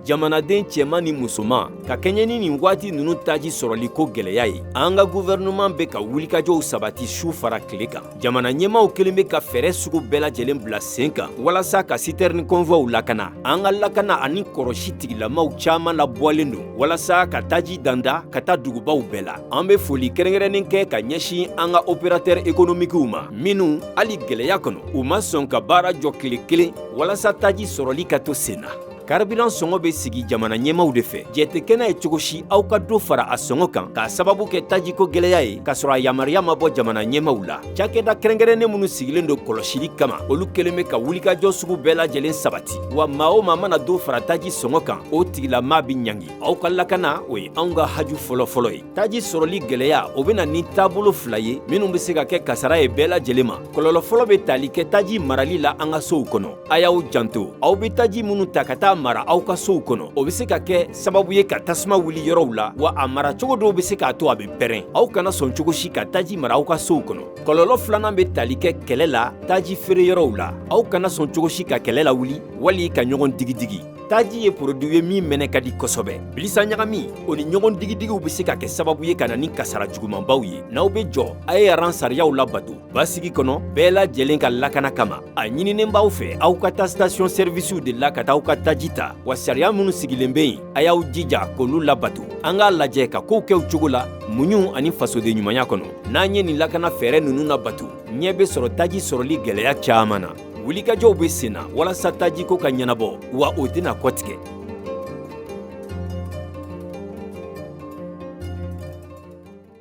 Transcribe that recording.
jamanaden cɛman ni musoman ka kɛɲɛ ni nin waati nunu taji sɔrɔli ko gɛlɛya ye an ka gouvernement bɛ ka wulikajɔw sabati su fara tile kan jamana ɲɛmaw kelen bɛ ka fɛɛrɛ sugu bɛɛ lajɛlen bila sen kan walasa ka citerne convoiw lakana an ka lakana ani kɔrɔsi tigilamaw caaman labɔlen don walasa ka taji danda ka taa dugubaw bɛɛ la an bɛ foli kɛrɛnkɛrɛnnen kɛ ka ɲɛsin an ka opérateur économiquew ma minnu hali gɛlɛya kɔnɔ u ma sɔn ka baara jɔ tile kelen walasa taji sɔrɔli ka to sen na carburant sɔngɔ bɛ sigi jamana ɲɛmaw de fɛ jɛ tɛ kɛnɛ ye cogo si aw ka dɔ fara a sɔngɔ kan k'a sababu kɛ tajiko gɛlɛya ye k'a sɔrɔ a yamaruya ma bɔ jamana ɲɛmaw la cakɛda kɛrɛnkɛrɛnnen minnu sigilen don kɔlɔsili kama olu kelen bɛ ka wulikajɔ sugu bɛɛ lajɛlen sabati wa maa o maa mana dɔ fara taji sɔngɔ kan o tigilama bi ɲangi aw ka lakana o ye anw ka haju fɔlɔfɔlɔ ye taji sɔrɔli gɛlɛya o bɛ na ni taabolo fila ye minnu bɛ se ka kɛ kasara ye bɛɛ lajɛlen ma kɔlɔlɔ fɔlɔ bɛ tali kɛ taji marali la an ka sow kɔnɔ a y'aw janto aw bɛ taji minnu ta ka taa mara aw ka sow kɔnɔ o bɛ se ka kɛ sababu ye ka tasuma wuli yɔrɔw la wa a mara cogo dɔw bɛ se k'a to a bɛ pɛrɛn aw kana sɔn cogo si ka taji mara aw ka sow kɔnɔ kɔlɔlɔ filanan bɛ tali kɛ kɛlɛ la taji feere yɔrɔw la aw kana sɔn cogo si ka kɛlɛ la wuli wali ka ɲɔgɔn digidigi taji ye produit ye min mɛnɛ ka di kosɛbɛ bilisa ɲagami o ni ɲɔgɔn digidigiw bɛ se ka kɛ sababu ye ka na ni kasara jugumanbaw ye n'aw bɛ jɔ a ye ran sariyaw labato basigi kɔnɔ bɛɛ lajɛlen ka lakana kama a ɲininen b'aw fɛ aw ka taa station servicew de la ka taa aw ka taji ta wa sariya minnu sigilen bɛ yen a y'aw jija k'olu labato an k'a lajɛ ka kow kɛ o cogo la muɲu ani fasoden ɲumanya kɔnɔ n'an ye nin lakana fɛɛrɛ ninnu labato ɲɛ bɛ sɔrɔ taji sɔrɔli gɛlɛya caaman na wulikajɔw bɛ sen na walasa tajiko ka ɲɛnabɔ wa o tɛna kɔtigɛ